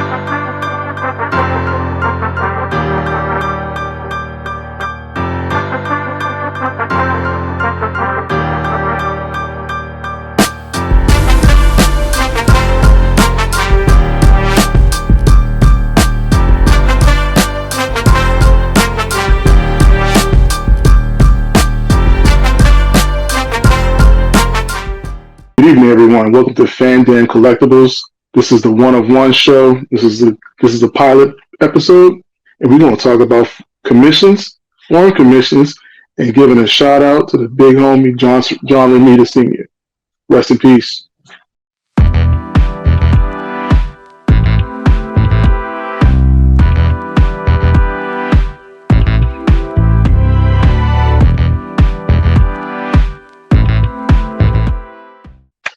Good evening, everyone. Welcome to Fandom Collectibles. This is the one of one show. This is the pilot episode, and we're going to talk about commissions, foreign commissions, and giving a shout out to the big homie John Romita Sr. Rest in peace.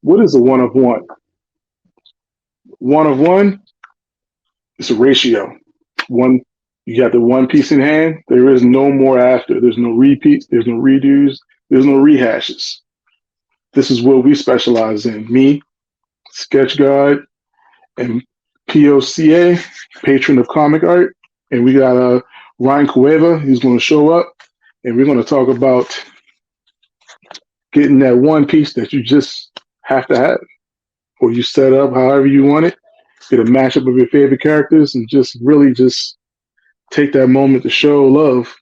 What is a one of one? One of one is a ratio. One, you got the one piece in hand. There is no more after. There's no repeats. There's no redos. There's no rehashes. This is what we specialize in. Me, SketchGod, and P.O.C.A, patron of comic art, and we got Ryan Cuevaaa. He's going to show up, and we're going to talk about getting that one piece that you just have to have, or you set up however you want it, get a mashup of your favorite characters, and just really just take that moment to show love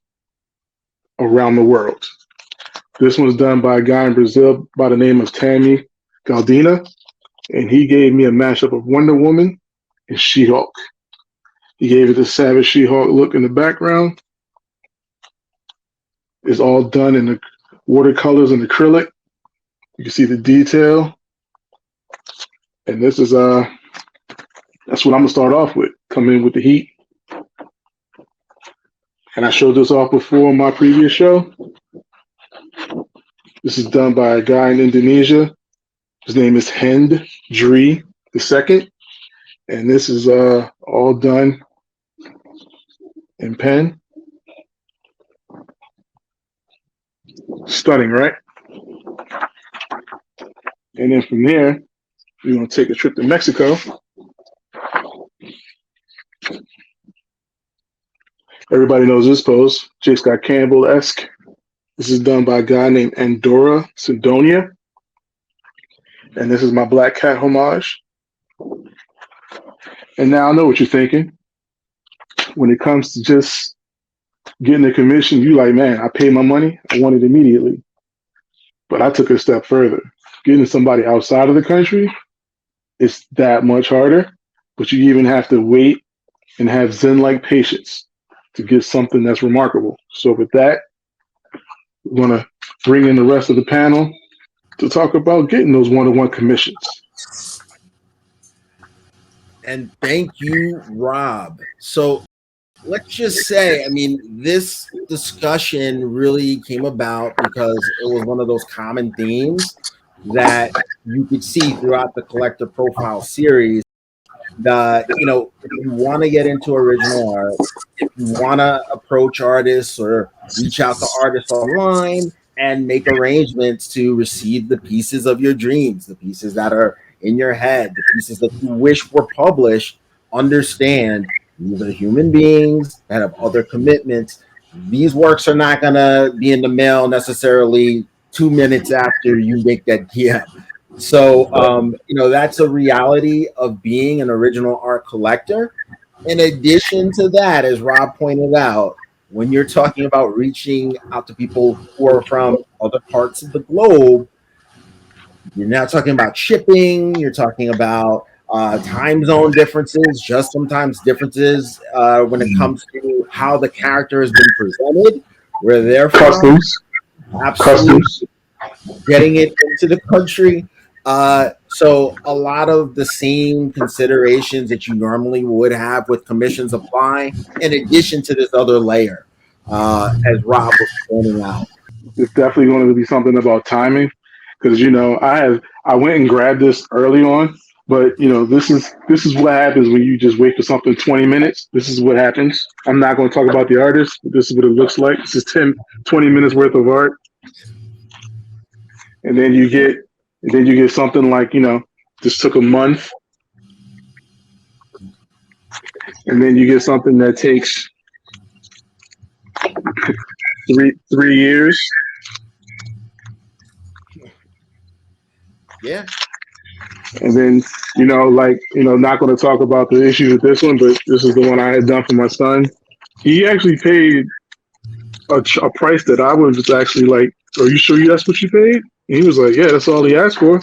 around the world. This one's done by a guy in Brazil by the name of Tammy Galdina, and he gave me a mashup of Wonder Woman and She-Hulk. He gave it the savage She-Hulk look in the background. It's all done in the watercolors and acrylic. You can see the detail. And this is that's what I'm gonna start off with. Come in with the heat. And I showed this off before in my previous show. This is done by a guy in Indonesia. His name is Hendry II. And this is all done in pen. Stunning, right? And then from there, we're going to take a trip to Mexico. Everybody knows this pose, J. Scott Campbell-esque. This is done by a guy named Andorra Sidonia. And this is my Black Cat homage. And now I know what you're thinking. When it comes to just getting a commission, you like, man, I paid my money, I want it immediately. But I took it a step further. Getting somebody outside of the country, it's that much harder, but you even have to wait and have Zen-like patience to get something that's remarkable. So with that, we're going to bring in the rest of the panel to talk about getting those one-on-one commissions. And thank you, Rob. So let's just say, I mean, this discussion really came about because it was one of those common themes that you could see throughout the collector profile series. That, you know, if you want to get into original art, if you want to approach artists or reach out to artists online and make arrangements to receive the pieces of your dreams, the pieces that are in your head, the pieces that you wish were published, understand these are human beings that have other commitments. These works are not going to be in the mail necessarily 2 minutes after you make that DM. So, you know, that's a reality of being an original art collector. In addition to that, as Rob pointed out, when you're talking about reaching out to people who are from other parts of the globe, you're now talking about shipping, you're talking about time zone differences, just sometimes differences when it comes to how the character has been presented, where they're from. Customs. Absolutely. Getting it into the country. So a lot of the same considerations that you normally would have with commissions apply, in addition to this other layer, as Rob was pointing out. It's definitely going to be something about timing, because, you know, I went and grabbed this early on, but, you know, this is what happens when you just wait for something 20 minutes. This is what happens. I'm not going to talk about the artist, but this is what it looks like. This is 20 minutes worth of art. And then you get something like, you know, this took a month. and then you get something that takes 3 years. Yeah. And then, not going to talk about the issues with this one, but this is the one I had done for my son. He actually paid a price that I was actually like, "Are you sure that's what you paid?" And he was like, "Yeah, that's all he asked for."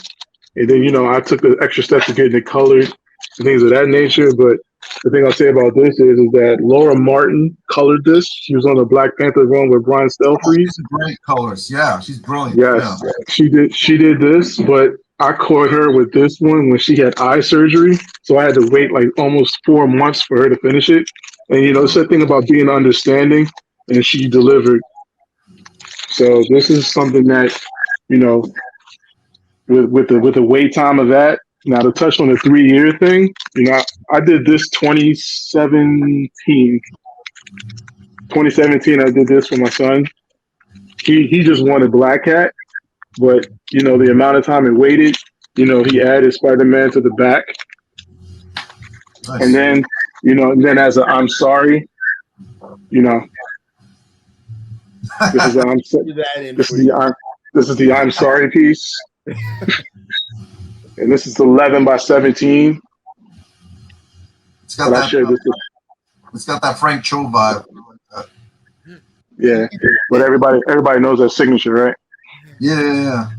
And then, I took the extra steps of getting it colored and things of that nature. But the thing I'll say about this is that Laura Martin colored this. She was on the Black Panther run with Brian Stelfreeze. Great colors. Yeah, she's brilliant. Yes, yeah. she did this, but I caught her with this one when she had eye surgery. So I had to wait like almost 4 months for her to finish it. And, it's the thing about being understanding, and she delivered. So this is something that, with the wait time of that. Now to touch on the 3-year thing, I did this 2017. 2017, I did this for my son. He just wanted Black Cat, but the amount of time it waited, he added Spider-Man to the back, Nice. and then as a I'm sorry, this is the I'm sorry piece. And this is 11 by 17. It's got that Frank Cho vibe. Yeah, but everybody knows that signature, right? Yeah.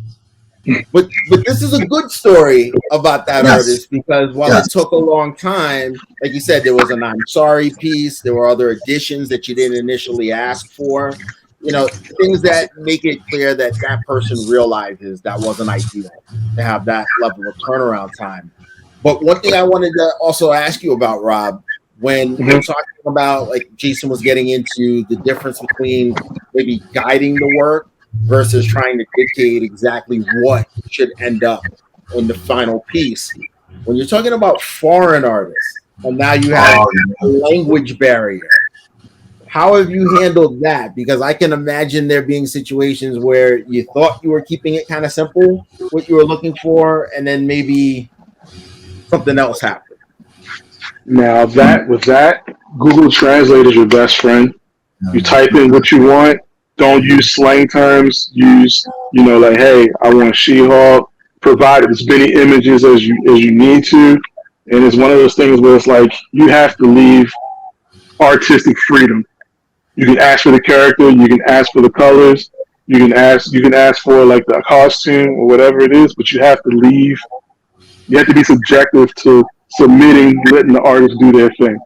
But this is a good story about that artist, because while it took a long time, like you said, there was an I'm sorry piece. There were other additions that you didn't initially ask for. Things that make it clear that that person realizes that wasn't ideal to have that level of turnaround time. But one thing I wanted to also ask you about, Rob, when we're talking about, like Jason was getting into the difference between maybe guiding the work versus trying to dictate exactly what should end up in the final piece. When you're talking about foreign artists, and now you have a language barrier, how have you handled that? Because I can imagine there being situations where you thought you were keeping it kind of simple, what you were looking for, and then maybe something else happened. Now with that, Google Translate is your best friend. You type in what you want. Don't use slang terms. Use, like, hey, I want She-Hulk. Provide as many images as you need to. And it's one of those things where it's like you have to leave artistic freedom. You can ask for the character. You can ask for the colors. You can ask for like the costume or whatever it is. But you have to leave. You have to be subjective to submitting, letting the artist do their thing.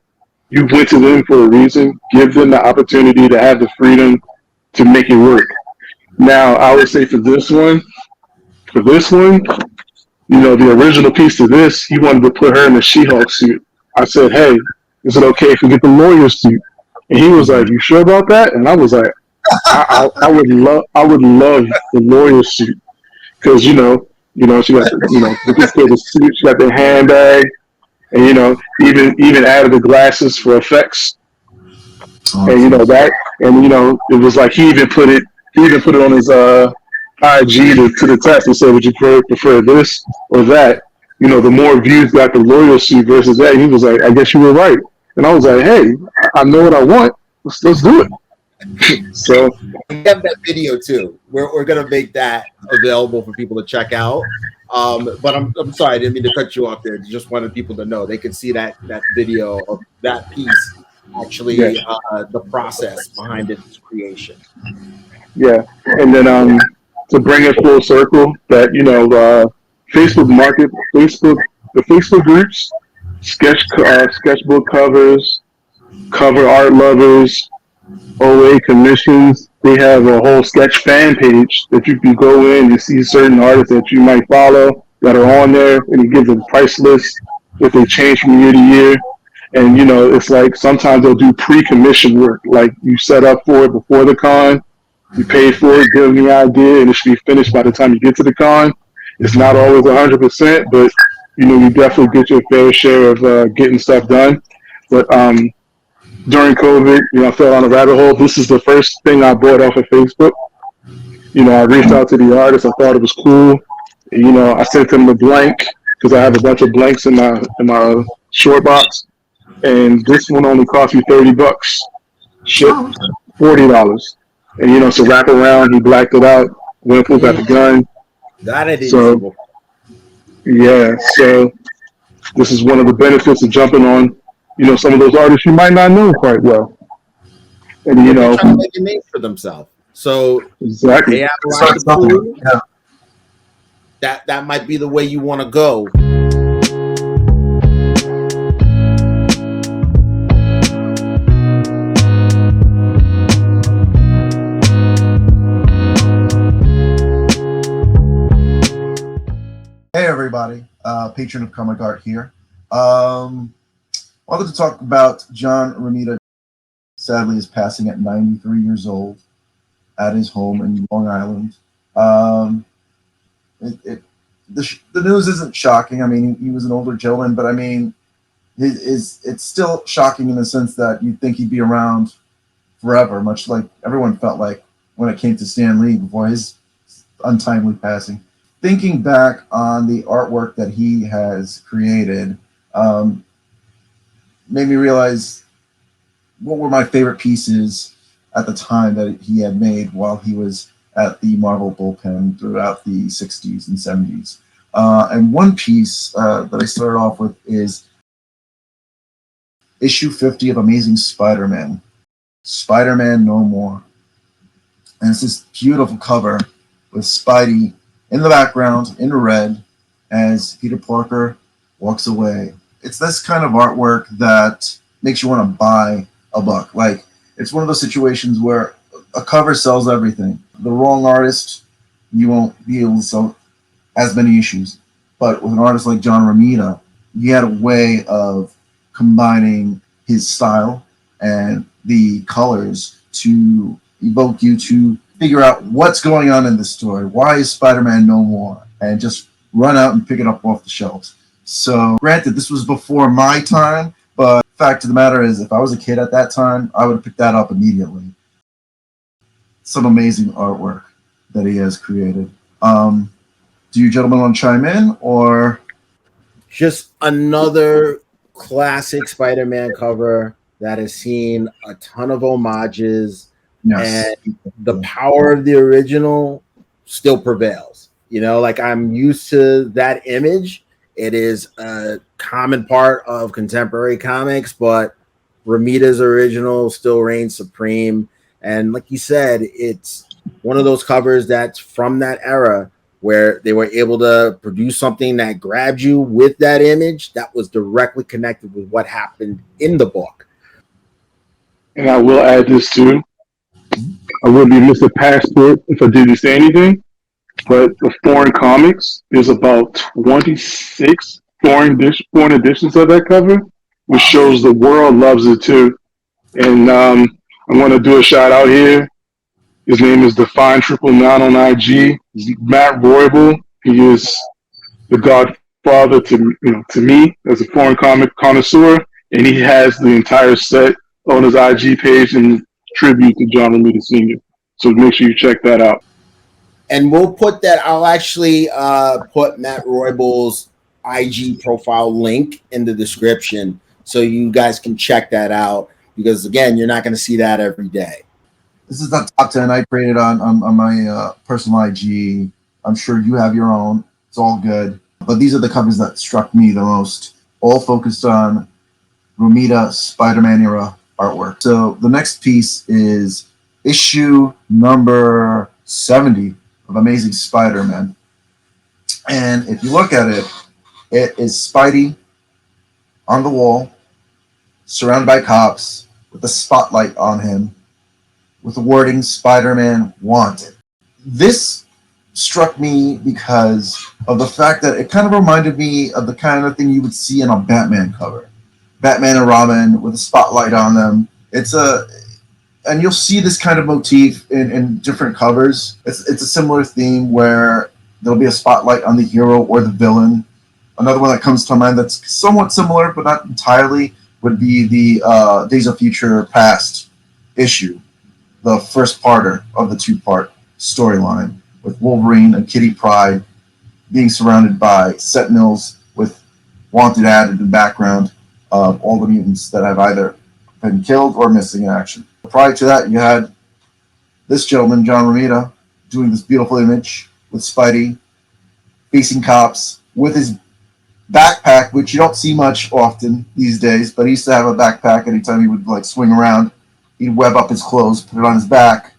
You went to them for a reason. Give them the opportunity to have the freedom to make it work. Now, I would say for this one, the original piece to this, he wanted to put her in a She-Hulk suit. I said, hey, is it okay if we get the lawyer suit? And he was like, you sure about that? And I was like, I would love the lawyer suit, because she got the suit, she got the handbag, and even added the glasses for effects. And it was like he even put it on his IG to the test and said, would you prefer this or that? The more views got the lawyer suit versus that. He was like, I guess you were right. And I was like, hey, I know what I want. Let's do it. So we have that video too. We're gonna make that available for people to check out. But I'm sorry, I didn't mean to cut you off there. Just wanted people to know they could see that video of that piece, actually, the process behind its creation. Yeah, and then to bring it full circle, that the Facebook groups, sketchbook covers, cover art lovers, OA commissions. They have a whole sketch fan page that you can go in and see certain artists that you might follow that are on there, and it gives them price lists if they change from year to year. And it's like sometimes they'll do pre-commission work, like you set up for it before the con, you pay for it, give them the idea, and it should be finished by the time you get to the con. It's not always 100%, but you definitely get your fair share of getting stuff done. But during COVID, I fell on a rabbit hole. This is the first thing I bought off of Facebook. I reached out to the artist. I thought it was cool. I sent him the blank because I have a bunch of blanks in my short box. and this one only cost me $30. Shipped Oh, $40, and you know, so wrap around. He blacked it out. Wimple's got the gun. That I didn't see So before. yeah, so this is one of the benefits of jumping on, you know, some of those artists you might not know quite well, and you But they're know, trying to make a name for themselves. So exactly. they have a lot start to something. prove. Yeah. That might be the way you want to go. Hey everybody, patron of comic art here. Wanted to talk about John Romita. Sadly, is passing at 93 years old at his home in Long Island. Um, the news isn't shocking. I mean, he was an older gentleman, but I mean, it's still shocking in the sense that you'd think he'd be around forever, much like everyone felt like when it came to Stan Lee before his untimely passing. Thinking back on the artwork that he has created, um, made me realize what were my favorite pieces at the time that he had made while he was at the Marvel bullpen throughout the 60s and 70s. And one piece that I started off with is issue 50 of Amazing Spider-Man, Spider-Man No More. And it's this beautiful cover with Spidey in the background in red as Peter Parker walks away. It's this kind of artwork that makes you want to buy a book. Like, it's one of those situations where a cover sells everything. The wrong artist, you won't be able to sell as many issues. But with an artist like John Romita, he had a way of combining his style and the colors to evoke you to figure out what's going on in the story. Why is Spider-Man no more? And just run out and pick it up off the shelves. So, granted, this was before my time, but the fact of the matter is, if I was a kid at that time, I would have picked that up immediately. Some amazing artwork that he has created. Do you gentlemen want to chime in, or Just another classic Spider-Man cover that has seen a ton of homages, yes? and the power of the original still prevails. You know, like I'm used to that image. It is a common part of contemporary comics, but Romita's original still reigns supreme. And like you said, it's one of those covers that's from that era where they were able to produce something that grabbed you with that image that was directly connected with what happened in the book. And I will add this too. I would be Mr. Passport if I didn't say anything. But the foreign comics, there's about 26 foreign editions of that cover, which shows the world loves it too. And I want to do a shout out here. His name is Define Triple Nine on IG. Matt Roybal. He is the godfather to me as a foreign comic connoisseur, and he has the entire set on his IG page in tribute to John Romita Sr. So make sure you check that out. And we'll put that, I'll actually put Matt Roybal's IG profile link in the description so you guys can check that out, because again, you're not going to see that every day. This is the top 10 I created on my personal IG. I'm sure you have your own. It's all good. But these are the covers that struck me the most, all focused on Romita Spider-Man era artwork. So the next piece is issue number 70 of Amazing Spider-Man. And if you look at it, it is Spidey on the wall, surrounded by cops, with a spotlight on him, with the wording Spider-Man Wanted. This struck me because of the fact that it kind of reminded me of the kind of thing you would see in a Batman cover. Batman and Robin with a spotlight on them. And you'll see this kind of motif in different covers. It's a similar theme where there'll be a spotlight on the hero or the villain. Another one that comes to mind that's somewhat similar, but not entirely, would be the Days of Future Past issue, the first parter of the two-part storyline, with Wolverine and Kitty Pryde being surrounded by Sentinels with Wanted added in the background. of all the mutants that have either been killed or missing in action. Prior to that, you had this gentleman, John Romita, doing this beautiful image with Spidey facing cops with his backpack, which you don't see much often these days, but he used to have a backpack anytime he would like swing around. He'd web up his clothes, put it on his back,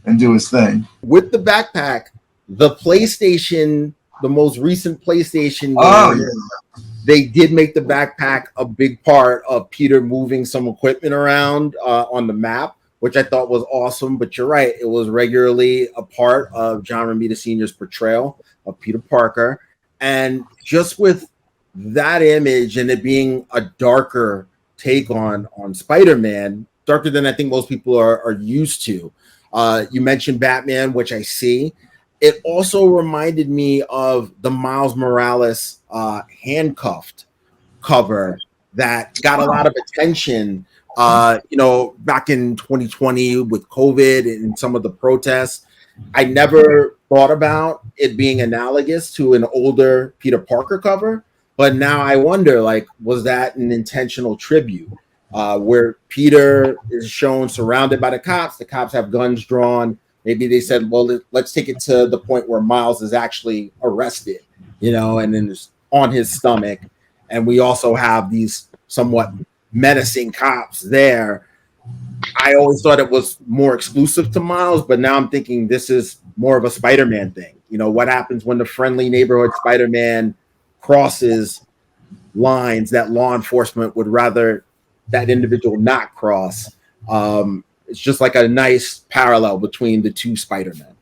and do his thing. With the backpack, the PlayStation, the most recent PlayStation game, they did make the backpack a big part of Peter moving some equipment around on the map, which I thought was awesome. But you're right, it was regularly a part of John Romita Sr.'s portrayal of Peter Parker. And just with that image and it being a darker take on Spider-Man, darker than I think most people are used to. You mentioned Batman, which I see. It also reminded me of the Miles Morales handcuffed cover that got a lot of attention, back in 2020 with COVID and some of the protests. I never thought about it being analogous to an older Peter Parker cover, but now I wonder, like, was that an intentional tribute where Peter is shown surrounded by the cops have guns drawn. Maybe they said, well, let's take it to the point where Miles is actually arrested, and then it's on his stomach. And we also have these somewhat menacing cops there. I always thought it was more exclusive to Miles, but now I'm thinking this is more of a Spider-Man thing. What happens when the friendly neighborhood Spider-Man crosses lines that law enforcement would rather that individual not cross? It's just like a nice parallel between the two Spider-Men.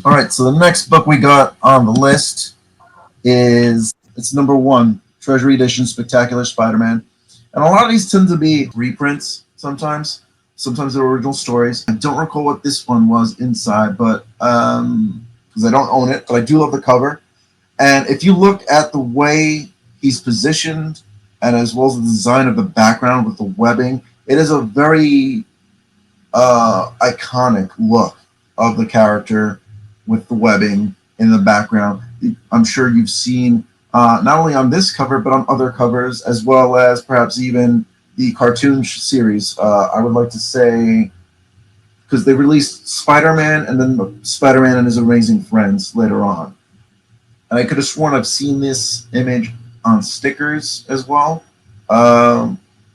All right, so the next book we got on the list it's number 1, Treasury Edition Spectacular Spider-Man. And a lot of these tend to be reprints sometimes they're original stories. I don't recall what this one was inside, but because I don't own it, but I do love the cover. And if you look at the way he's positioned and as well as the design of the background with the webbing, it is a very iconic look of the character with the webbing in the background. I'm sure you've seen not only on this cover, but on other covers, as well as perhaps even the cartoon series. I would like to say, because they released Spider-Man and then Spider-Man and His Amazing Friends later on. And I could have sworn I've seen this image on stickers as well.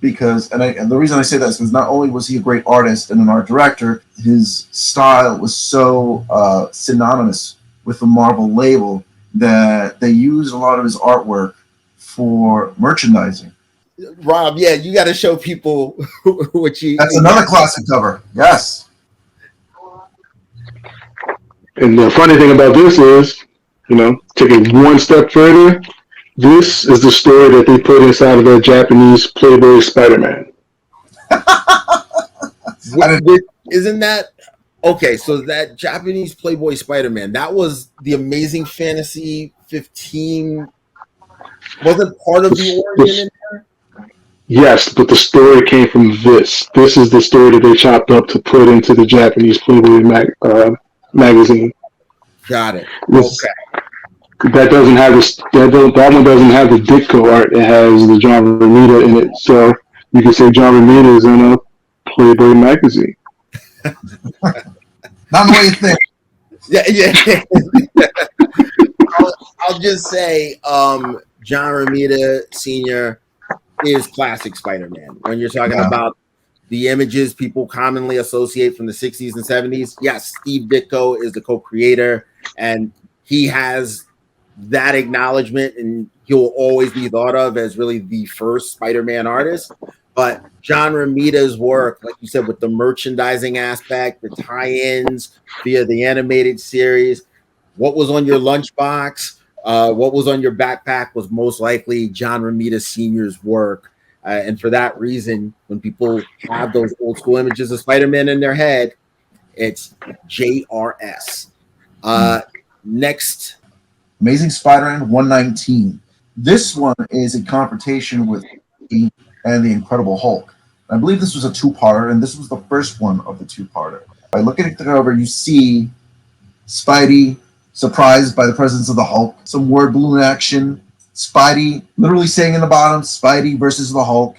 Because the reason I say that is because not only was he a great artist and an art director, his style was so synonymous with the Marvel label that they used a lot of his artwork for merchandising. Rob, yeah, you got to show people what you. That's another classic cover. Yes. And the funny thing about this is, taking one step further, this is the story that they put inside of that Japanese Playboy Spider-Man. Isn't that okay? So that Japanese Playboy Spider-Man, that was the Amazing Fantasy 15. Wasn't part of the origin in there? Yes, but the story came from this. This is the story that they chopped up to put into the Japanese Playboy magazine. Got it. Okay. That doesn't have this. That one doesn't have the Ditko art. It has the John Romita in it. So you can say John Romita is in a Playboy magazine. Not the way you think. Yeah. I'll just say, John Romita Sr. is classic Spider-Man. When you're talking about the images people commonly associate from the 60s and 70s, yes, Steve Ditko is the co-creator, and he has that acknowledgement, and he'll always be thought of as really the first Spider-Man artist. But John Romita's work, like you said, with the merchandising aspect, the tie-ins via the animated series, what was on your lunchbox, what was on your backpack was most likely John Romita Sr.'s work. And for that reason, when people have those old school images of Spider-Man in their head, it's JRS. Next. Amazing Spider-Man 119. This one is a confrontation with and the Incredible Hulk. I believe this was a two-parter, and this was the first one of the two-parter. By looking at the cover, you see Spidey surprised by the presence of the Hulk, some word balloon action, Spidey literally saying in the bottom, Spidey versus the Hulk.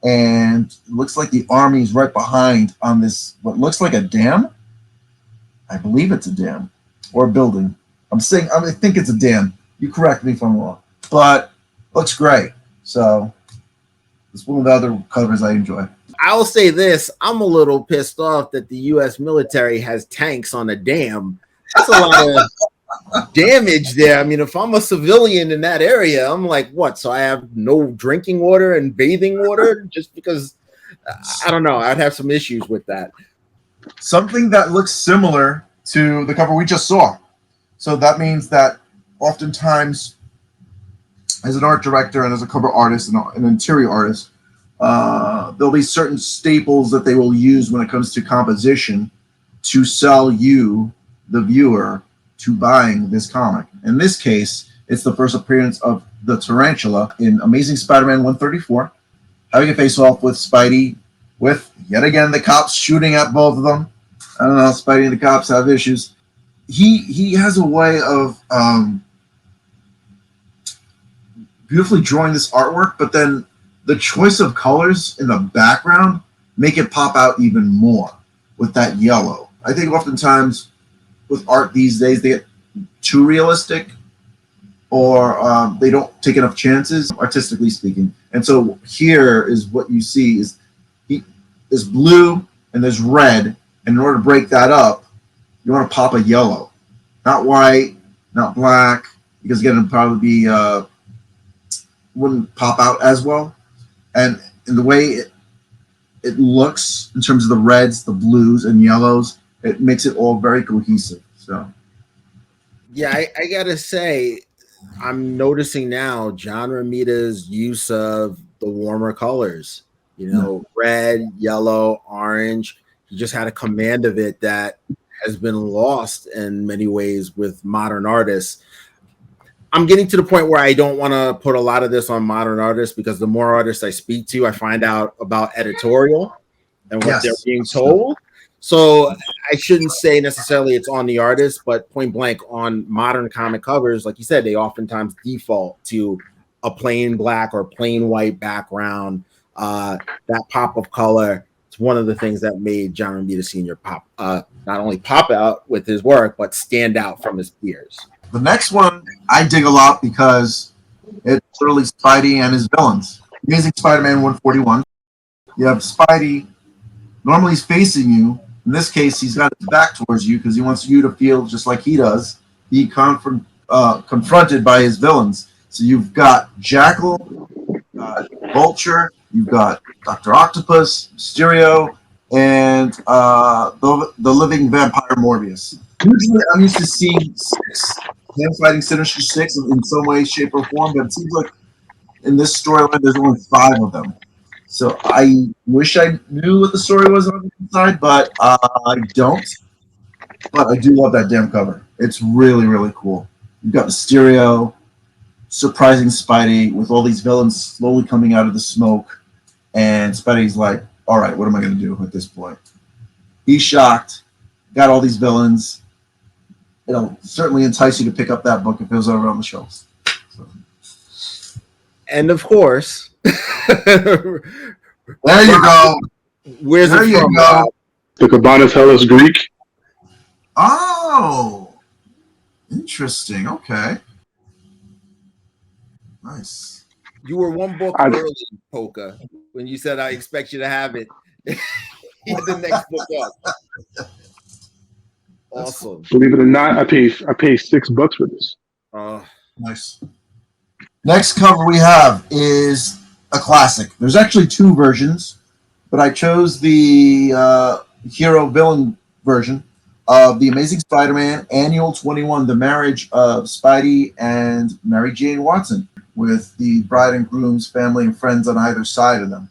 And it looks like the army is right behind on this, what looks like a dam. I believe it's a dam or a building. I think it's a dam. You correct me if I'm wrong. But looks great. So it's one of the other covers I enjoy. I'll say this. I'm a little pissed off that the U.S. military has tanks on a dam. That's a lot of damage there. I mean, if I'm a civilian in that area, I'm like, what? So I have no drinking water and bathing water just because, I don't know. I'd have some issues with that. Something that looks similar to the cover we just saw. So that means that oftentimes, as an art director and as a cover artist and an interior artist, there'll be certain staples that they will use when it comes to composition to sell you, the viewer, to buying this comic. In this case, it's the first appearance of the Tarantula in Amazing Spider-Man 134, having a face-off with Spidey, with, yet again, the cops shooting at both of them. I don't know, Spidey and the cops have issues. He has a way of beautifully drawing this artwork, but then the choice of colors in the background make it pop out even more with that yellow. I think oftentimes with art these days, they get too realistic or they don't take enough chances, artistically speaking. And so here is what you see is there's blue and there's red. And in order to break that up, you want to pop a yellow. Not white, not black, because again, it'd probably be wouldn't pop out as well. And in the way it looks in terms of the reds, the blues, and yellows, it makes it all very cohesive. So, yeah, I gotta say, I'm noticing now John Romita's use of the warmer colors. You know, red, yellow, orange. He just had a command of it that has been lost in many ways with modern artists. I'm getting to the point where I don't want to put a lot of this on modern artists because the more artists I speak to, I find out about editorial and what they're being told. So I shouldn't say necessarily it's on the artist, but point blank on modern comic covers, like you said, they oftentimes default to a plain black or plain white background. That pop of color. It's one of the things that made John Romita Sr. not only pop out with his work, but stand out from his peers. The next one I dig a lot because it's literally Spidey and his villains. Amazing Spider-Man 141. You have Spidey. Normally he's facing you. In this case, he's got his back towards you because he wants you to feel just like he does. Be confronted by his villains. So you've got Jackal, Vulture, you've got Dr. Octopus, Mysterio, and the living vampire Morbius. Usually I'm used to seeing him fighting Sinister Six in some way, shape, or form, but it seems like in this storyline there's only 5 of them. So I wish I knew what the story was on the inside, but I don't. But I do love that damn cover. It's really, really cool. You've got Mysterio, surprising Spidey with all these villains slowly coming out of the smoke, and Spidey's like, all right, what am I going to do at this point? He's shocked, got all these villains. It'll certainly entice you to pick up that book if it was over on the shelves. So. And of course, there you go. Where's there it you from? go. The Cabanas Hellas Greek. Oh, interesting. Okay. Nice. You were one book early, P.O.C.A, when you said I expect you to have it. The next book up. Awesome. Believe it or not, I paid $6 for this. Nice. Next cover we have is a classic. There's actually 2 versions, but I chose the hero villain version of The Amazing Spider-Man Annual 21, the marriage of Spidey and Mary Jane Watson, with the bride and groom's family and friends on either side of them.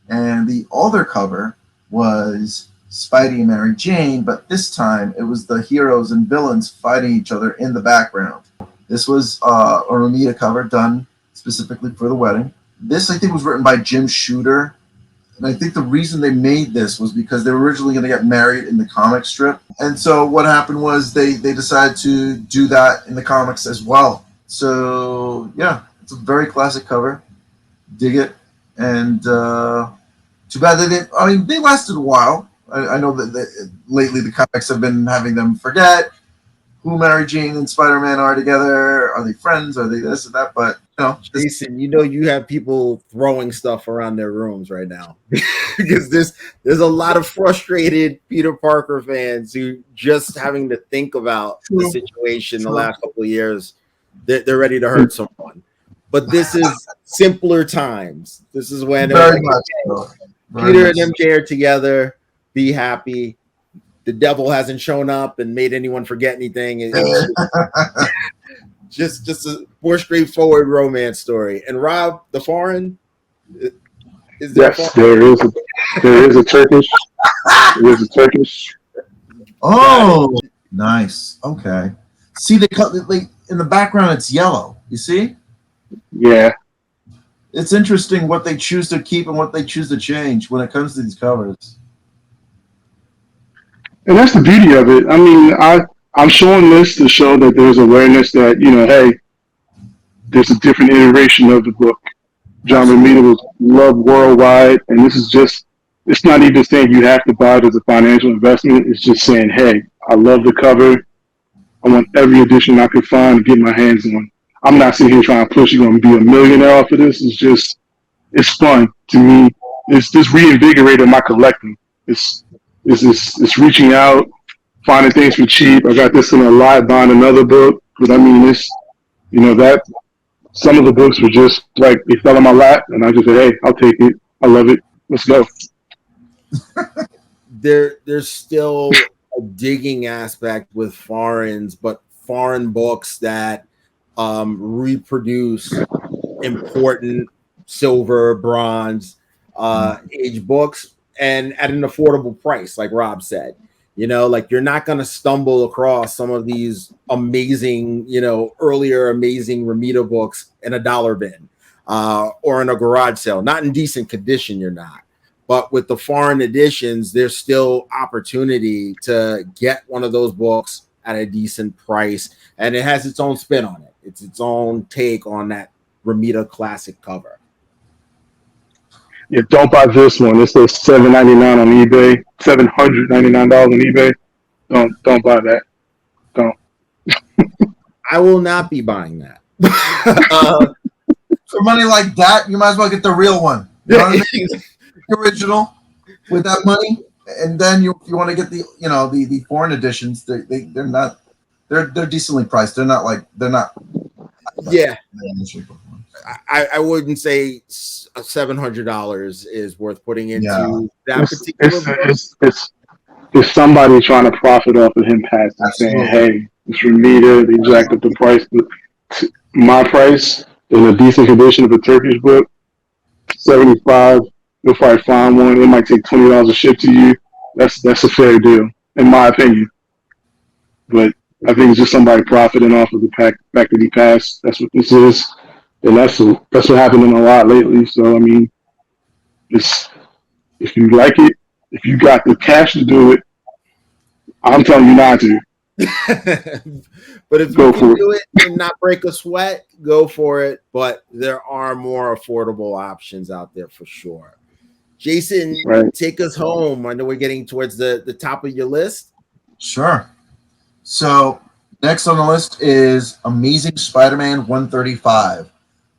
And the other cover was Spidey and Mary Jane, but this time it was the heroes and villains fighting each other in the background. This was a Romita cover done specifically for the wedding. This, I think, was written by Jim Shooter. And I think the reason they made this was because they were originally going to get married in the comic strip. And so what happened was they decided to do that in the comics as well. So, yeah, It's a very classic cover. Dig it. And too bad they didn't. I mean, they lasted a while. I know that lately the comics have been having them forget who Mary Jane and Spider-Man are together. Are they friends? Are they this or that? But, Jason, you have people throwing stuff around their rooms right now because there's a lot of frustrated Peter Parker fans who just having to think about the situation the last couple of years, they're ready to hurt someone. But this is simpler times. This is when very much so. Peter and MJ are together. Be happy. The devil hasn't shown up and made anyone forget anything. It's just a more straightforward romance story. And Rob, the foreign, is there? Yes, there is a Turkish. There is a Turkish. Oh, nice. Okay. See, they cut in the background. It's yellow. You see? Yeah. It's interesting what they choose to keep and what they choose to change when it comes to these covers. And that's the beauty of it. I mean, I'm showing this to show that there's awareness that, hey, there's a different iteration of the book. John Romita was loved worldwide, and this is just, it's not even saying you have to buy it as a financial investment. It's just saying, hey, I love the cover. I want every edition I could find to get my hands on. I'm not sitting here trying to push you going to be a millionaire off of this. It's fun to me. It's just reinvigorated my collecting. It's reaching out, finding things for cheap. I got this in a lot, buying another book. But I mean, that some of the books were just like, they fell in my lap, and I just said, hey, I'll take it. I love it. Let's go. There's still a digging aspect with foreigns, but foreign books that reproduce important silver, bronze, age books, and at an affordable price, like Rob said. Like you're not going to stumble across some of these amazing, earlier amazing Romita books in a dollar bin or in a garage sale. Not in decent condition, you're not. But with the foreign editions, there's still opportunity to get one of those books at a decent price, and it has its own spin on it. It's its own take on that Romita classic cover. Yeah, don't buy this one. It says $7.99 on eBay, $799 on eBay. Don't buy that. Don't. I will not be buying that. For money like that, you might as well get the real one. You know what I mean? The original with that money, and then you want to get the foreign editions. They're not. They're decently priced. They're not. Yeah. I wouldn't say $700 is worth putting into that particular. It's somebody trying to profit off of him passing, saying, "Hey, it's Romita. They jacked up the price. My price in a decent condition of a Turkish book, $75. You'll probably find one. It might take $20 to ship to you. That's a fair deal, in my opinion. But I think it's just somebody profiting off of the fact that he passed. That's what this is." And that's what happening a lot lately. So I mean, if you like it, if you got the cash to do it, I'm telling you not to. But if you can do it and not break a sweat, go for it. But there are more affordable options out there for sure. Jason, Take us home. I know we're getting towards the top of your list. Sure. So next on the list is Amazing Spider-Man 135.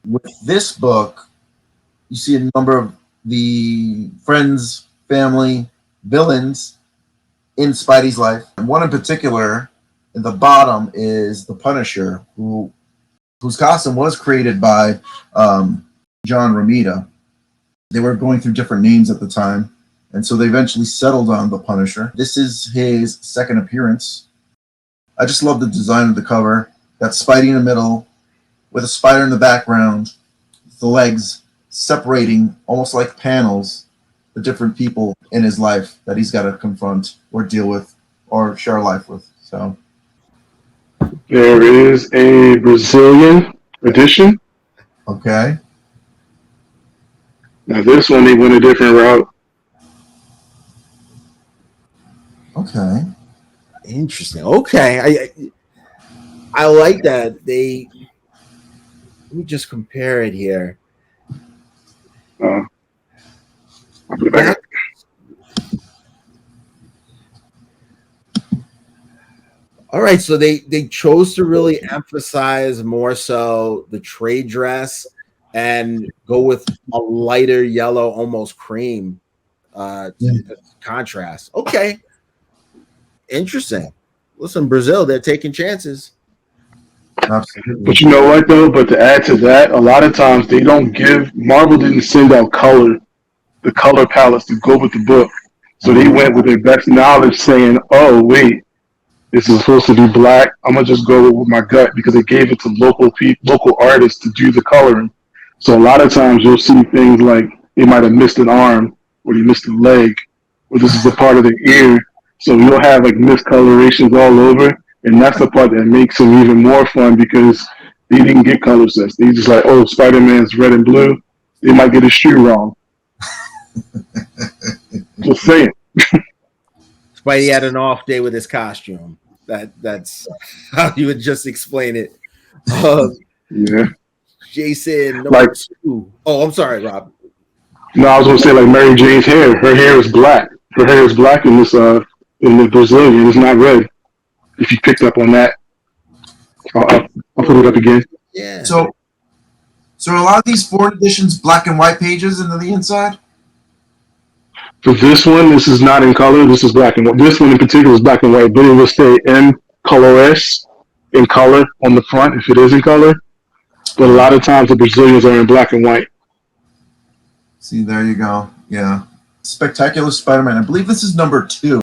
With this book, you see a number of the friends, family, villains in Spidey's life. And one in particular, in the bottom, is the Punisher, whose costume was created by John Romita. They were going through different names at the time, and so they eventually settled on the Punisher. This is his second appearance. I just love the design of the cover. Got Spidey in the middle, with a spider in the background, the legs separating almost like panels, the different people in his life that he's got to confront or deal with or share life with. So there is a Brazilian edition. Okay. Now this one they went a different route. Okay. Interesting. Okay. I like that. Let me just compare it here. I'll put it back up. All right, so they chose to really emphasize more so the trade dress and go with a lighter yellow, almost cream contrast. Okay, interesting. Listen, Brazil, they're taking chances. Absolutely. But you know what though? But to add to that, a lot of times they don't give. Marvel didn't send out the color palettes to go with the book. So they went with their best knowledge, saying, "Oh wait, this is supposed to be black. I'm gonna just go with my gut," because they gave it to local artists to do the coloring. So a lot of times you'll see things like they might have missed an arm, or they missed a leg, or this is a part of the ear. So you'll have like miscolorations all over, and that's the part that makes them even more fun because they didn't get color sets. They just like, oh, Spider-Man's red and blue. They might get his shoe wrong. Just saying. Spidey had an off day with his costume. That's how you would just explain it. Yeah. Jason, number Like, 2. Oh, I'm sorry, Rob. no, I was gonna say like Mary Jane's hair. Her hair is black. Her hair is black in the Brazilian. It's not red. If you picked up on that, I'll put it up again. Yeah. So a lot of these foreign editions black and white pages into the inside. For this one, this is not in color. This is black and white. This one in particular is black and white, but it will stay M colores in color on the front if it is in color. But a lot of times the Brazilians are in black and white. See, there you go. Yeah. Spectacular Spider-Man. I believe this is number 2.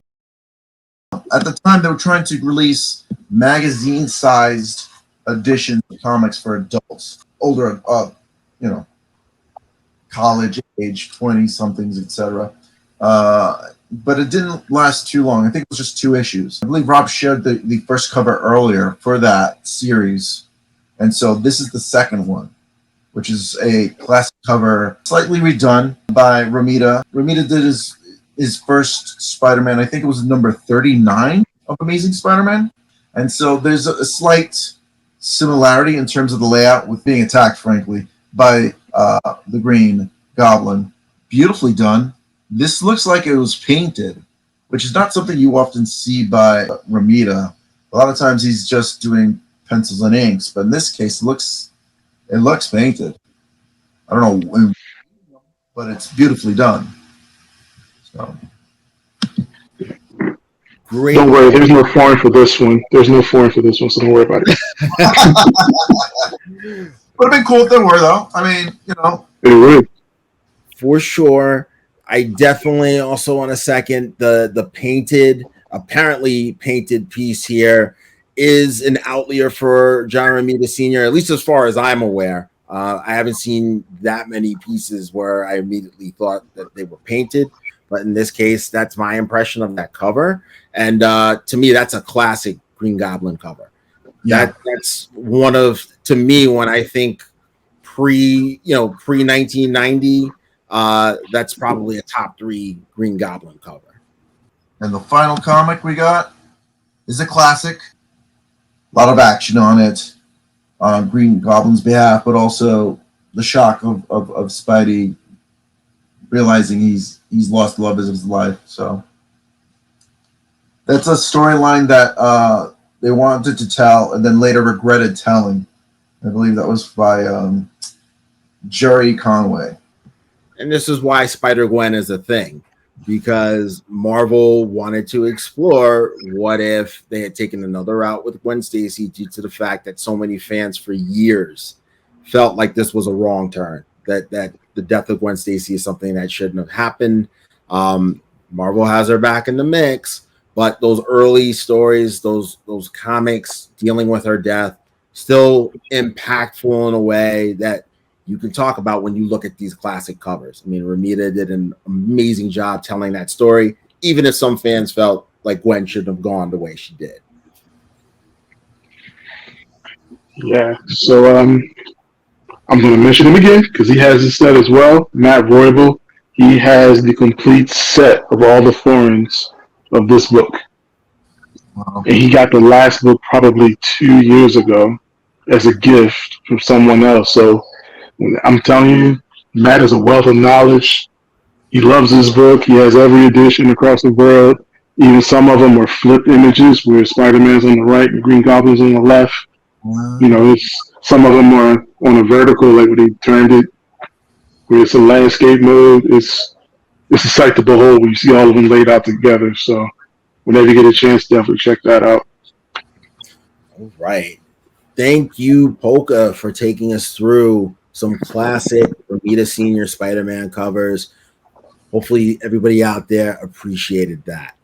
At the time, they were trying to release magazine-sized editions of comics for adults, older, college age, 20-somethings, etc. But it didn't last too long. I think it was just 2 issues. I believe Rob shared the first cover earlier for that series. And so this is the second one, which is a classic cover, slightly redone by Romita. Romita did his first Spider-Man, I think it was number 39 of Amazing Spider-Man. And so there's a slight similarity in terms of the layout with being attacked, frankly, by the Green Goblin. Beautifully done. This looks like it was painted, which is not something you often see by Romita. A lot of times he's just doing pencils and inks, but in this case, it looks painted. I don't know, but it's beautifully done. So. Great. Don't worry, there's no foreign for this one. There's no foreign for this one, so don't worry about it. Would have been cool if there were, though. I mean, It would. For sure. I definitely also want to second the painted, apparently painted piece here is an outlier for John Romita Sr., at least as far as I'm aware. I haven't seen that many pieces where I immediately thought that they were painted, but in this case, that's my impression of that cover. And to me, that's a classic Green Goblin cover. Yeah. That's one of, to me, when I think pre 1990, that's probably a top 3 Green Goblin cover. And the final comic we got is a classic. A lot of action on it on Green Goblin's behalf, but also the shock of Spidey realizing he's lost the love of his life. So that's a storyline that they wanted to tell and then later regretted telling. I believe that was by Jerry Conway. And this is why Spider-Gwen is a thing, because Marvel wanted to explore what if they had taken another route with Gwen Stacy due to the fact that so many fans for years felt like this was a wrong turn, that the death of Gwen Stacy is something that shouldn't have happened. Marvel has her back in the mix, but those early stories, those comics dealing with her death, still impactful in a way that you can talk about when you look at these classic covers. I mean, Romita did an amazing job telling that story, even if some fans felt like Gwen shouldn't have gone the way she did. Yeah. So I'm going to mention him again because he has his set as well. Matt Roybal. He has the complete set of all the foreigns of this book. Wow. And he got the last book probably 2 years ago. as a gift from someone else. So I'm telling you, Matt is a wealth of knowledge. He loves his book. He has every edition across the world. Even some of them are flipped images where Spider-Man's on the right and Green Goblin's on the left. You know, some of them are on a vertical, like when they turned it, where it's a landscape mode. It's a sight to behold when you see all of them laid out together. So whenever you get a chance, definitely check that out. All right. Thank you, P.O.C.A, for taking us through some classic Romita Sr. Spider-Man covers. Hopefully everybody out there appreciated that.